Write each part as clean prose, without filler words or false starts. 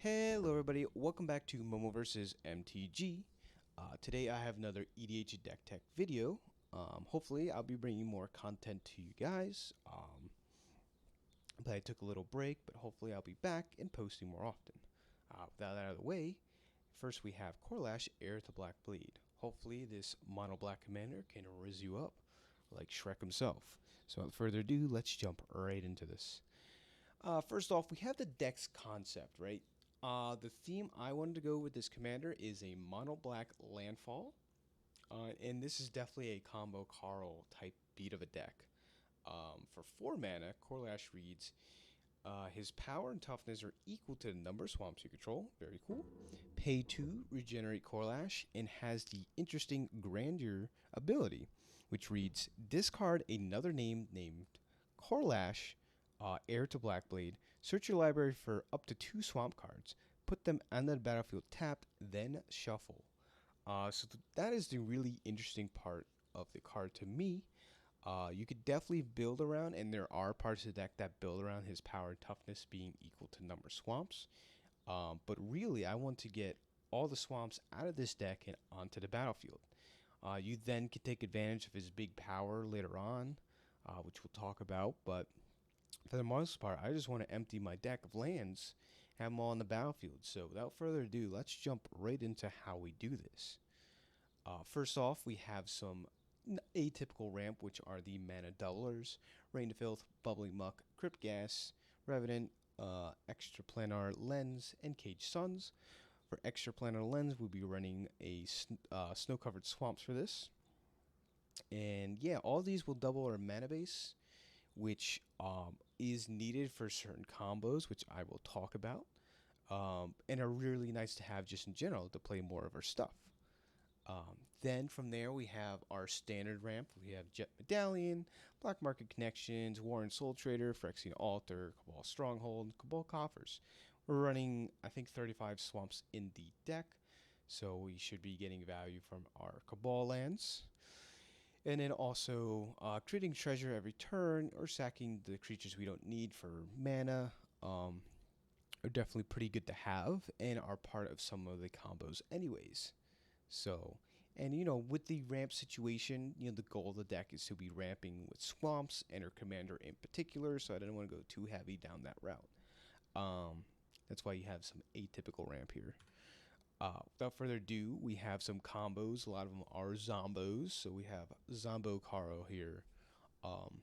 Hello everybody, welcome back to Momo vs MTG. Today I have another EDH Deck Tech video. Hopefully I'll be bringing more content to you guys. But I took a little break, but hopefully I'll be back and posting more often. Without that out of the way, first we have Korlash Heir to Blackblade. Hopefully this mono black commander can rizz you up like Shrek himself. So without further ado, let's jump right into this. First off, we have the deck's concept, right? The theme I wanted to go with this commander is a mono black landfall, and this is definitely a combo Carl type beat of a deck. For 4 mana, Korlash reads, his power and toughness are equal to the number of swamps you control. Very cool. Pay 2, regenerate Korlash, and has the interesting grandeur ability, which reads, discard another name named Korlash, Heir to Blackblade. Search your library for up to 2 swamp cards. Put them on the battlefield tapped, then shuffle. That is the really interesting part of the card to me. You could definitely build around, and there are parts of the deck that build around his power and toughness being equal to number of swamps. But really, I want to get all the swamps out of this deck and onto the battlefield. You then could take advantage of his big power later on, which we'll talk about, but for the most part, I just want to empty my deck of lands, have them all on the battlefield. So without further ado, let's jump right into how we do this. First off, we have some atypical ramp, which are the mana doublers: Rain to Filth, Bubbling Muck, Crypt Ghast, Revenant, Extraplanar Lens, and Cage Suns. For Extraplanar Lens, we'll be running a snow-covered swamps for this. And yeah, all these will double our mana base, which is needed for certain combos, which I will talk about, and are really nice to have just in general to play more of our stuff. Then from there we have our standard ramp. We have Jet Medallion, Black Market Connections, Warren Soul Trader, Phyrexian Altar, Cabal Stronghold, Cabal Coffers. We're running, I think, 35 swamps in the deck, so we should be getting value from our Cabal lands. And then also creating treasure every turn or sacking the creatures we don't need for mana are definitely pretty good to have and are part of some of the combos anyways. So, and with the ramp situation, the goal of the deck is to be ramping with swamps and our commander in particular, so I didn't want to go too heavy down that route. That's why you have some atypical ramp here. Without further ado, we have some combos. A lot of them are zombos. So we have Zombo Caro here. I'm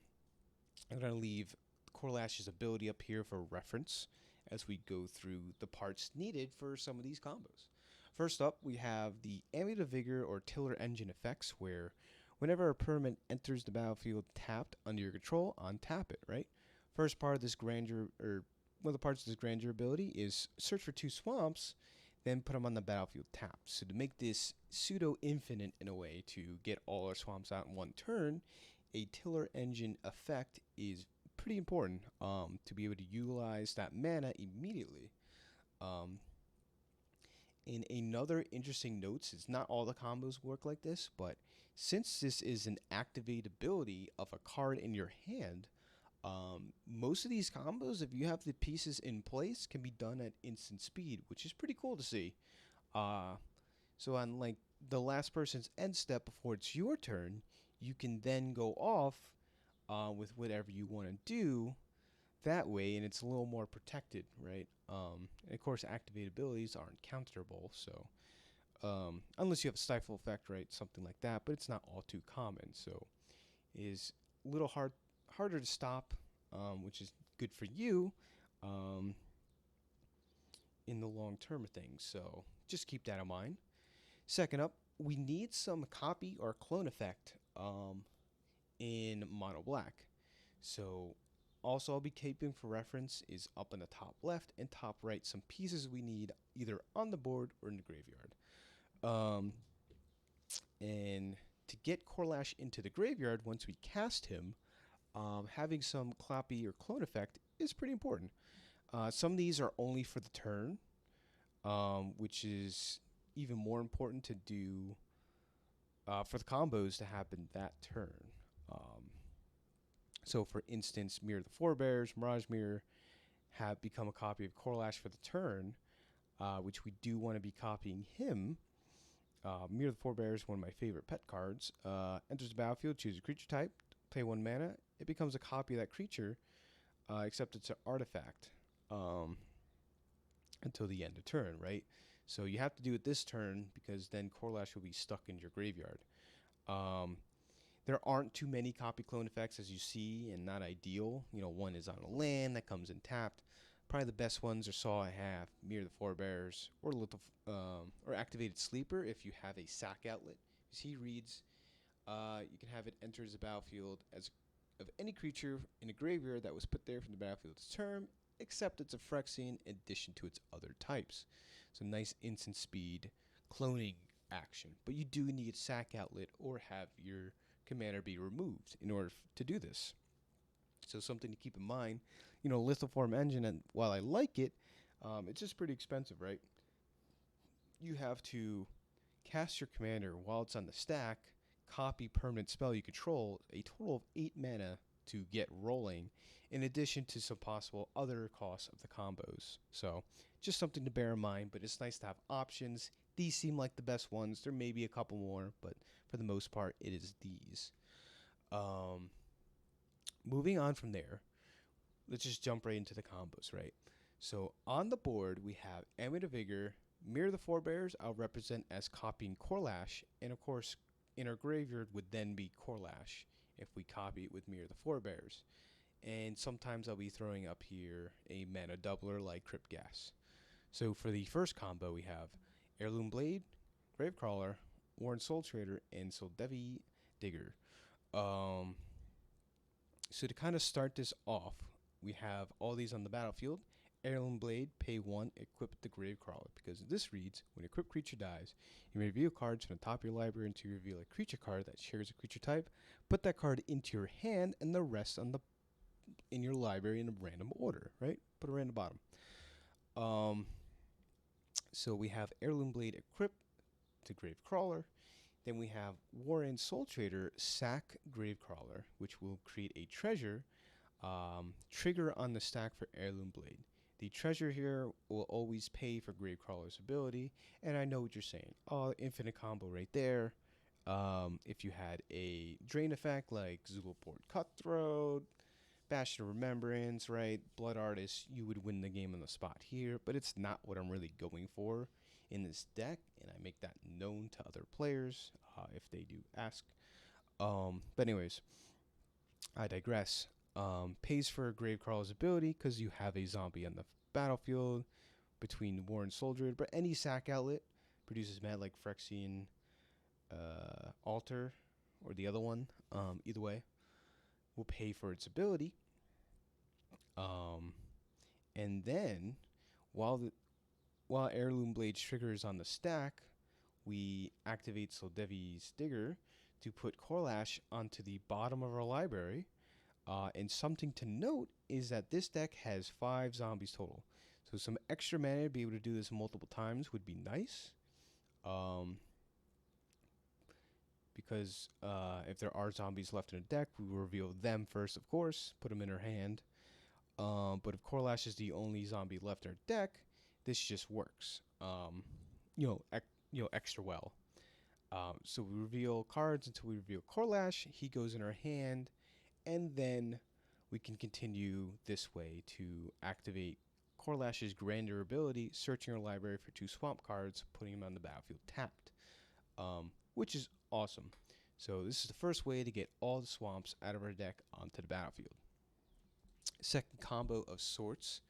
going to leave Korlash's ability up here for reference as we go through the parts needed for some of these combos. First up, we have the Amulet of Vigor or Tiller Engine effects, where whenever a permanent enters the battlefield tapped under your control, untap it, right? First part of this grandeur, or one of the parts of this grandeur ability, is search for 2 swamps, then put them on the battlefield tapped. So to make this pseudo-infinite in a way to get all our swamps out in one turn, a Tiller Engine effect is pretty important to be able to utilize that mana immediately. In another interesting note, is not all the combos work like this, but since this is an activate ability of a card in your hand, most of these combos, if you have the pieces in place, can be done at instant speed, which is pretty cool to see. So on like the last person's end step before it's your turn, you can then go off with whatever you want to do that way, and it's a little more protected, right? And of course, activate abilities aren't counterable, so unless you have a stifle effect, right, something like that, but it's not all too common, so it is a little harder to stop, which is good for you in the long term of things, so just keep that in mind. Second up, we need some copy or clone effect in mono black. So also I'll be keeping for reference is up in the top left and top right some pieces we need either on the board or in the graveyard. And to get Korlash into the graveyard once we cast him, having some copy or clone effect is pretty important. Some of these are only for the turn, which is even more important to do for the combos to happen that turn. So for instance, Mirror the Forebears, Mirage Mirror have become a copy of Korlash for the turn. which we do want to be copying him. Mirror the Forebears, one of my favorite pet cards. Enters the battlefield, choose a creature type, pay 1 mana. It becomes a copy of that creature, except it's an artifact until the end of turn, right? So you have to do it this turn because then Korlash will be stuck in your graveyard. There aren't too many copy clone effects as you see, and not ideal. You know, one is on a land that comes in tapped. Probably the best ones are Saw I Have, Mirror the Forebears, or or Activated Sleeper if you have a sack outlet. As he reads, you can have it enters the battlefield as of any creature in a graveyard that was put there from the battlefield's turn, except it's a Phyrexian in addition to its other types. So nice instant speed cloning action. But you do need sack outlet or have your commander be removed in order to do this. So something to keep in mind. You know, Lithoform engine, and while I like it, it's just pretty expensive, right? You have to cast your commander while it's on the stack, copy permanent spell you control, a total of 8 mana to get rolling, in addition to some possible other costs of the combos. So just something to bear in mind, but it's nice to have options. These seem like the best ones. There may be a couple more, but for the most part, it is these. Moving on from there, let's just jump right into the combos, right? So on the board, we have Amulet of Vigor, Mirror the Forebears, I'll represent as copying Korlash, and of course, in our graveyard would then be Korlash if we copy it with Mirror the Forebears. And sometimes I'll be throwing up here a mana doubler like Crypt Ghast. So for the first combo, we have Heirloom Blade, Gravecrawler, Worn Soul Trader, and Soldevi Digger. So to kind of start this off, we have all these on the battlefield. Heirloom Blade, pay 1, equip the Gravecrawler, because this reads, when a equipped creature dies, you may reveal cards from the top of your library until you reveal a creature card that shares a creature type. Put that card into your hand and the rest in your library in a random order, right? Put a random bottom. So we have Heirloom Blade equipped to Gravecrawler. Then we have Warren Soul Trader sack Gravecrawler, which will create a treasure trigger on the stack for Heirloom Blade. The treasure here will always pay for Gravecrawler's ability, and I know what you're saying. Oh, infinite combo right there. If you had a drain effect like Zulaport Cutthroat, Bastion of Remembrance, right, Blood Artist, you would win the game on the spot here, but it's not what I'm really going for in this deck, and I make that known to other players if they do ask. But anyways, I digress. Pays for Gravecrawler's ability because you have a zombie on the battlefield between Warren Soldier, but any sack outlet produces mana like Phyrexian Altar or the other one. Either way, will pay for its ability. And then while Heirloom Blade's trigger is on the stack, we activate Soldevi's Digger to put Korlash onto the bottom of our library. And something to note is that this deck has 5 zombies total. So some extra mana to be able to do this multiple times would be nice. Because if there are zombies left in a deck, we will reveal them first, of course, put them in our hand. But if Korlash is the only zombie left in our deck, this just works, extra well. So we reveal cards until we reveal Korlash. He goes in our hand, and then we can continue this way to activate Korlash's grander ability, searching our library for 2 swamp cards, putting them on the battlefield tapped, which is awesome. So this is the first way to get all the swamps out of our deck onto the battlefield. Second combo of sorts,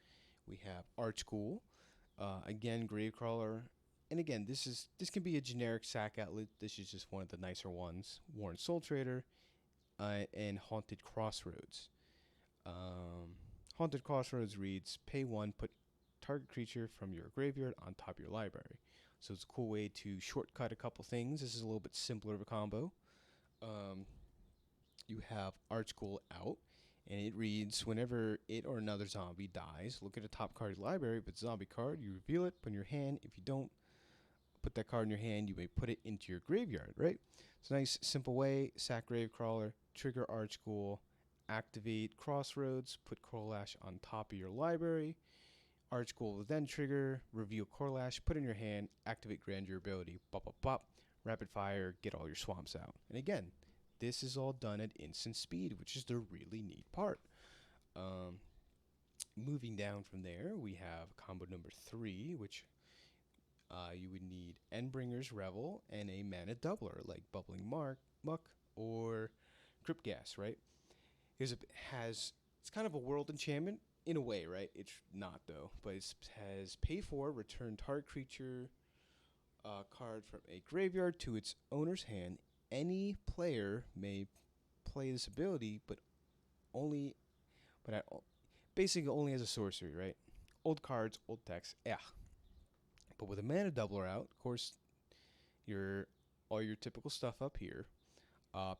we have Archghoul, again Gravecrawler, and again this can be a generic sack outlet. This is just one of the nicer ones. Warren Soul Trader, and Haunted Crossroads. Haunted Crossroads reads, pay 1, put target creature from your graveyard on top of your library. So it's a cool way to shortcut a couple things. This is a little bit simpler of a combo. You have Archghoul out, and it reads, whenever it or another zombie dies, look at the top card of your library. If it's a zombie card, you reveal it, put in your hand. If you don't put that card in your hand, you may put it into your graveyard, right? It's a nice, simple way. Sack Gravecrawler, trigger Archghoul, activate Crossroads, put Korlash on top of your library. Archghoul will then trigger, reveal Korlash, put in your hand, activate Grandeur ability, bop bop bop, rapid fire, get all your swamps out. And again, this is all done at instant speed, which is the really neat part. Moving down from there, we have combo number 3, which you would need Endbringer's Revel and a mana doubler like Bubbling Muck or Crypt Ghast, right? It's kind of a world enchantment in a way, right? It's not though, but it has pay for, return target creature card from a graveyard to its owner's hand. Any player may play this ability, but basically only as a sorcery, right? Old cards, old text, yeah. But with a mana doubler out, of course, all your typical stuff up here.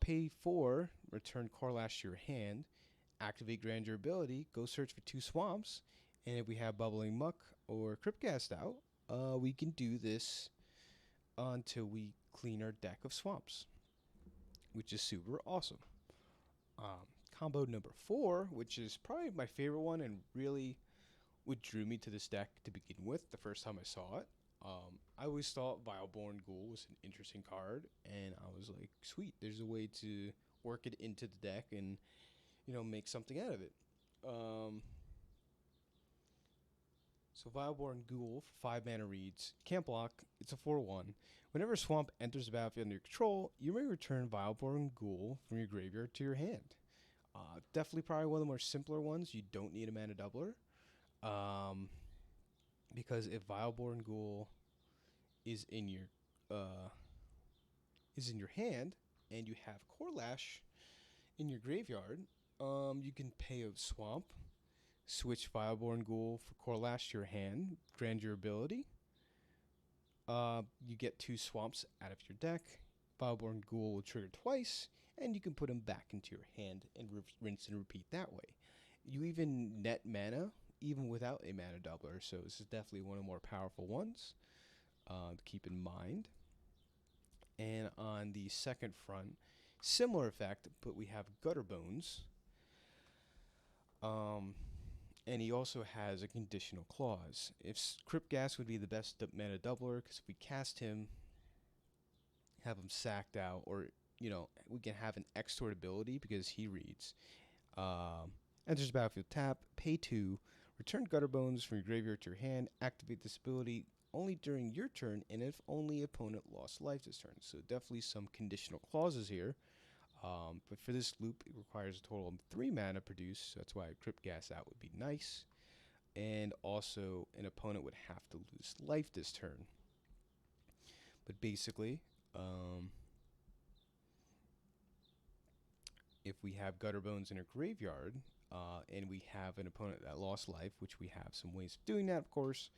Pay 4, return Korlash to your hand, activate Grandeur ability, go search for 2 swamps, and if we have Bubbling Muck or Crypt Ghast out, we can do this until we clean our deck of swamps, which is super awesome. Combo number 4, which is probably my favorite one and really what drew me to this deck to begin with the first time I saw it. I always thought Vileborn Ghoul was an interesting card, and I was like, sweet, there's a way to work it into the deck and, make something out of it. So Vileborn Ghoul for 5 mana reads, can't block, it's a 4/1. Whenever a swamp enters the battlefield under your control, you may return Vileborn Ghoul from your graveyard to your hand. Definitely probably one of the more simpler ones. You don't need a mana doubler. Because if Vileborn Ghoul is in your hand and you have Korlash in your graveyard, you can pay a swamp, switch Vileborn Ghoul for Korlash to your hand, Grandeur ability. You get 2 swamps out of your deck. Vileborn Ghoul will trigger twice, and you can put them back into your hand and rinse and repeat that way. You even net mana even without a mana doubler, so this is definitely one of the more powerful ones to keep in mind. And on the second front, similar effect, but we have Gutter Bones. And he also has a conditional clause. If Crypt Ghast would be the best mana doubler, because if we cast him, have him sacked out, or we can have an extort ability because he reads. Enters the battlefield, tap, pay 2, return Gutter Bones from your graveyard to your hand, activate this ability only during your turn, and if only opponent lost life this turn. So definitely some conditional clauses here. But for this loop, it requires a total of 3 mana produced, so that's why a Crypt Ghast out would be nice. And also, an opponent would have to lose life this turn. But basically, if we have Gutter Bones in a graveyard, and we have an opponent that lost life, which we have some ways of doing that, of course,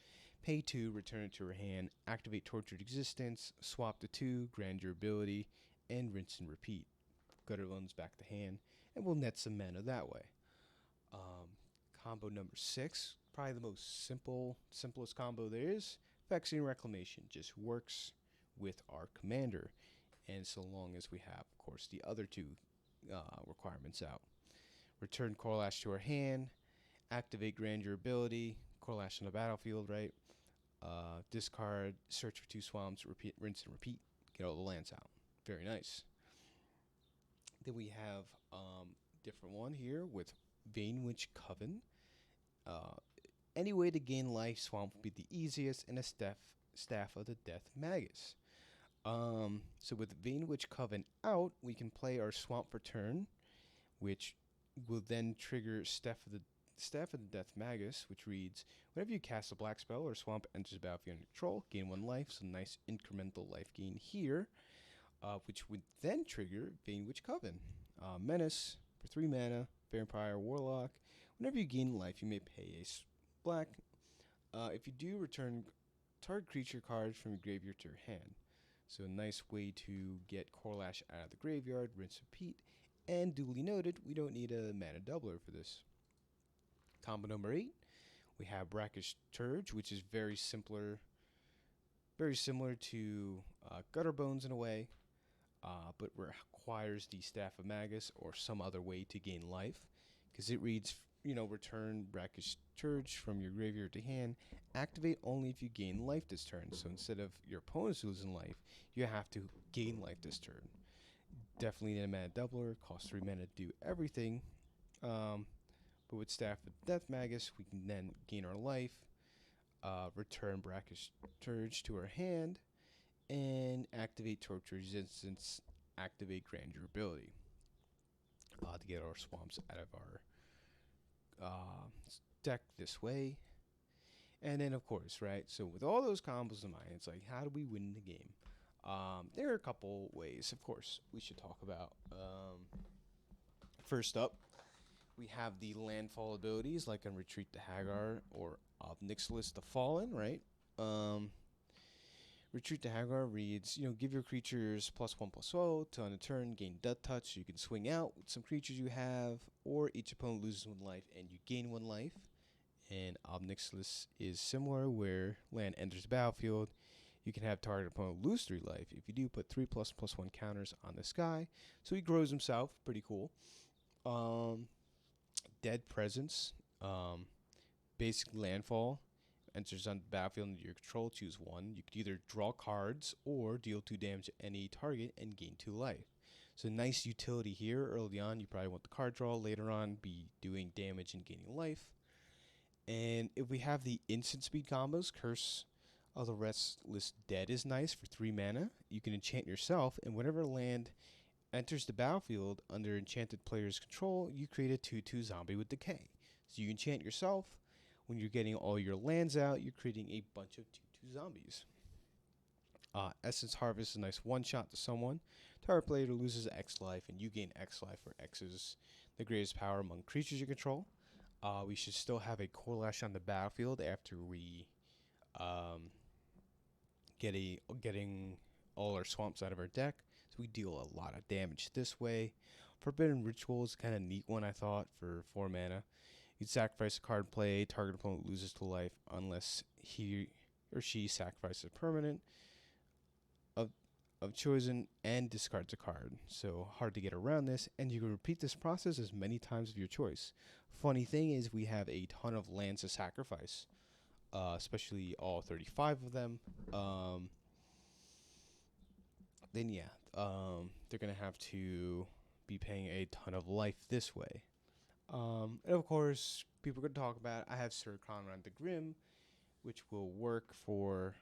pay 2, return it to her hand, activate Tortured Existence, swap to 2, Grandeur ability, and rinse and repeat. Gutter Bones back to hand, and we'll net some mana that way. Combo number 6, probably the most simplest combo there is. Phyrexian Reclamation just works with our commander, and so long as we have, of course, the other 2 requirements out. Return Korlash to our hand, activate Grandeur ability, Korlash on the battlefield, right? Discard, search for 2 swamps, rinse and repeat, get all the lands out. Very nice. Then we have different one here with Vanewitch Coven. Any way to gain life, swamp would be the easiest, and a Staff of the Death Magus. So with Vanewitch Coven out, we can play our swamp for turn, which will then trigger Staff of the Death Magus, which reads, whenever you cast a black spell or swamp enters the battlefield under control, gain 1 life, so nice incremental life gain here, which would then trigger Vanewitch Coven. Menace for 3 mana, Vampire Warlock. Whenever you gain life, you may pay a black. If you do, return target creature cards from your graveyard to your hand. So a nice way to get Korlash out of the graveyard, rinse, repeat, and duly noted, we don't need a mana doubler for this. Combo number 8, we have Brackish Turge, which is very similar to Gutter Bones in a way, but requires the Staff of Magus or some other way to gain life, because it reads, return Brackish Church from your graveyard to hand. Activate only if you gain life this turn. So instead of your opponent's losing life, you have to gain life this turn. Definitely need a mana doubler. Costs 3 mana to do everything. But with Staff of Death Magus, we can then gain our life, return Brackish Church to our hand, and activate Torture Resistance, activate Grandeur Ability to get our swamps out of our deck this way. And then, of course, right, so with all those combos in mind, it's like, how do we win the game? There are a couple ways, of course, we should talk about. First up, we have the landfall abilities, like on Retreat to Hagar or Obnixilis the Fallen, right? Retreat to Hagar reads, give your creatures +1/+0 to on a turn, gain Death Touch, so you can swing out with some creatures you have, or each opponent loses 1 life and you gain 1 life. And Obnixilis is similar, where land enters the battlefield, you can have target opponent lose 3 life. If you do, put 3++1 counters on this guy. So he grows himself, pretty cool. Dead Presence, basic landfall, enters on the battlefield under your control, choose 1. You could either draw cards or deal 2 damage to any target and gain 2 life. So nice utility here. Early on, you probably want the card draw. Later on, be doing damage and gaining life. And if we have the instant speed combos, Curse of the Restless Dead is nice for 3 mana. You can enchant yourself, and whenever land enters the battlefield under enchanted player's control, you create a 2/2 zombie with decay. So you enchant yourself. When you're getting all your lands out, you're creating a bunch of 2/2 zombies. Essence Harvest is a nice one-shot to someone. Target player loses X life, and you gain X life, where X is the greatest power among creatures you control. We should still have a Korlash on the battlefield after we getting all our swamps out of our deck. So we deal a lot of damage this way. Forbidden Ritual is kind of neat one, I thought, for 4 mana. You'd sacrifice a card play, target opponent loses 2 life unless he or she sacrifices a permanent of chosen and discards a card. So hard to get around this, and you can repeat this process as many times of your choice. Funny thing is, we have a ton of lands to sacrifice, especially all 35 of them. Then yeah, they're gonna have to be paying a ton of life this way. And of course, people are gonna talk about, I have Synergize the Grim, which will work for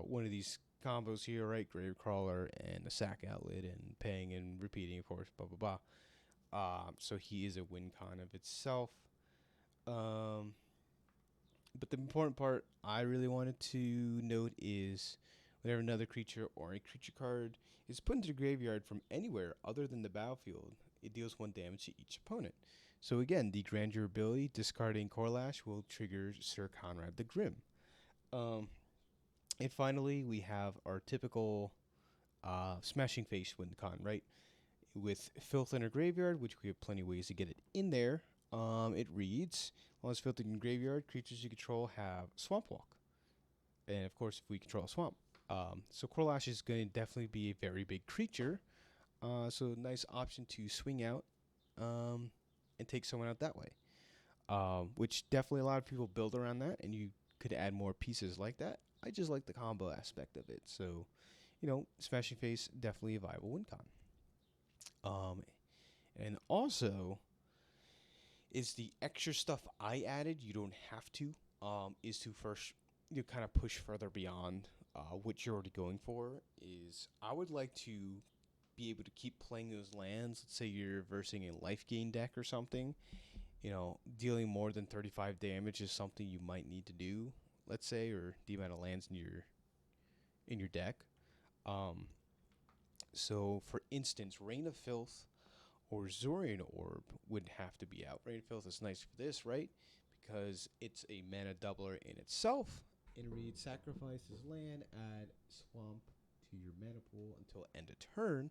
one of these combos here, right? Gravecrawler and a sack outlet, and paying and repeating, of course, blah blah blah. So he is a win con of itself. But the important part I really wanted to note is, whenever another creature or a creature card is put into the graveyard from anywhere other than the battlefield, it deals 1 damage to each opponent. So again, the Grandeur ability, discarding Korlash, will trigger Sir Conrad the Grim. And finally, we have our typical Smashing Face win con, right? With Filth in our graveyard, which we have plenty of ways to get it in there. It reads, while it's Filth in your graveyard, creatures you control have Swamp Walk. And of course, if we control a swamp. So Korlash is going to definitely be a very big creature. So nice option to swing out and take someone out that way. Which definitely a lot of people build around that, and you could add more pieces like that. I just like the combo aspect of it. So, Smashing Face, definitely a viable win con. And also, is the extra stuff I added, you don't have to, is to first, kind of push further beyond what you're already going for. Is I would like to be able to keep playing those lands. Let's say you're versing a life gain deck or something. Dealing more than 35 damage is something you might need to do, let's say, or the amount of lands in your deck. So for instance, Reign of Filth or Zorian Orb would have to be out. Reign of Filth is nice for this, right? Because it's a mana doubler in itself. It reads, sacrifice this land, add swamp to your mana pool until end of turn.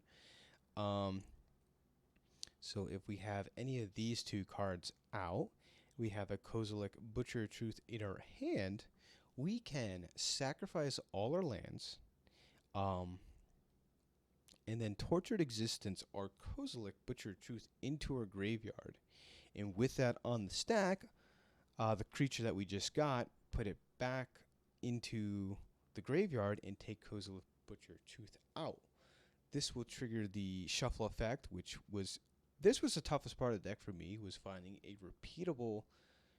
So if we have any of these 2 cards out, we have a Kozilek Butcher of Truth in our hand, we can sacrifice all our lands, And then Tortured Existence or Kozilek Butcher Truth into our graveyard. And with that on the stack, the creature that we just got, put it back into the graveyard and take Kozilek Butcher Truth out. This will trigger the shuffle effect, this was the toughest part of the deck for me, was finding a repeatable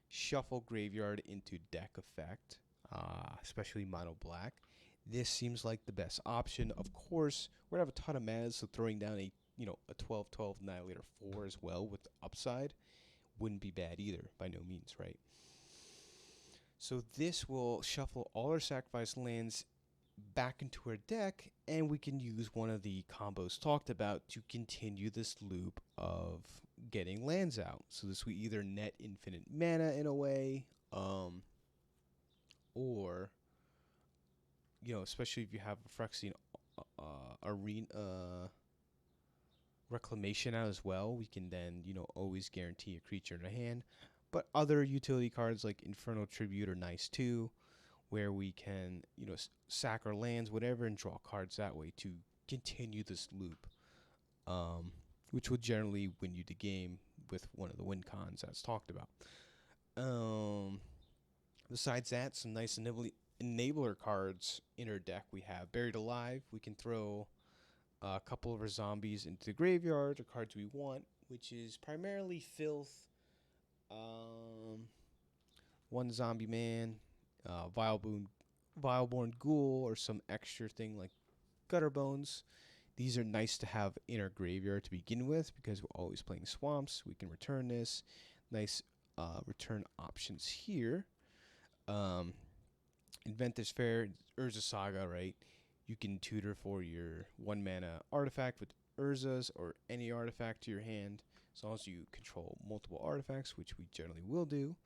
shuffle graveyard into deck effect, especially mono black. This seems like the best option. Of course, we're gonna have a ton of mana, so throwing down a 12/12 Annihilator 4 as well with the upside wouldn't be bad either, by no means, right? So this will shuffle all our sacrifice lands back into our deck, and we can use one of the combos talked about to continue this loop of getting lands out. So this will either net infinite mana in a way, or especially if you have a Phyrexian Arena Reclamation out as well, we can then always guarantee a creature in our hand. But other utility cards like Infernal Tribute are nice too, where we can sack our lands, whatever, and draw cards that way to continue this loop, which will generally win you the game with one of the win cons as talked about. Besides that, some nice enabler cards in our deck. We have Buried Alive. We can throw a couple of our zombies into the graveyard, or cards we want, which is primarily Filth, one Zombie Man, Vileborn Ghoul, or some extra thing like Gutter Bones. These are nice to have in our graveyard to begin with because we're always playing swamps. We can return this. Nice return options here. Inventor's Fair, Urza Saga, right? You can tutor for your 1 mana artifact with Urzas or any artifact to your hand, as long as you control multiple artifacts, which we generally will do.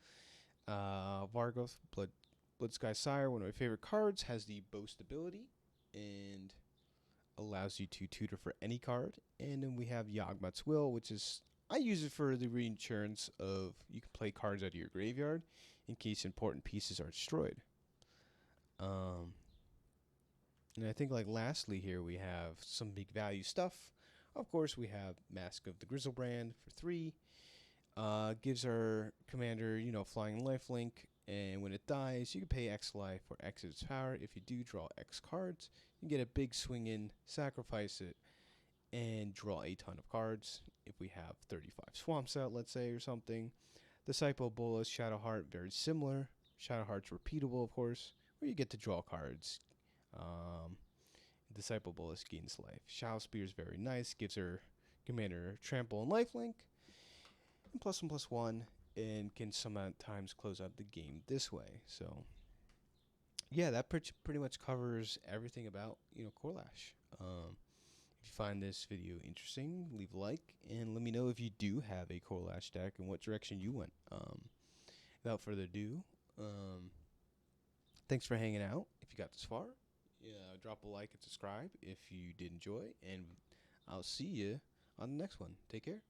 Vargoth, Bloodsky Sire, one of my favorite cards, has the Boast ability and allows you to tutor for any card. And then we have Yawgmoth's Will, which is, I use it for the reinsurance of you can play cards out of your graveyard in case important pieces are destroyed. And I think lastly here we have some big value stuff. Of course, we have Mask of the Grizzlebrand for 3. Gives our commander, flying lifelink, and when it dies, you can pay X life or X its power. If you do draw X cards, you can get a big swing in, sacrifice it, and draw a ton of cards. If we have 35 swamps out, let's say, or something. Disciple Bolas, Shadowheart, very similar. Shadowheart's repeatable, of course, where you get to draw cards. Disciple Bolas gains life. Shadow Spear is very nice, gives her commander trample and lifelink, and +1/+1, and can sometimes close out the game this way. So yeah, that pretty much covers everything about Korlash. If you find this video interesting, leave a like and let me know if you do have a Korlash deck and what direction you went. Without further ado, thanks for hanging out. If you got this far, drop a like and subscribe if you did enjoy, and I'll see you on the next one. Take care.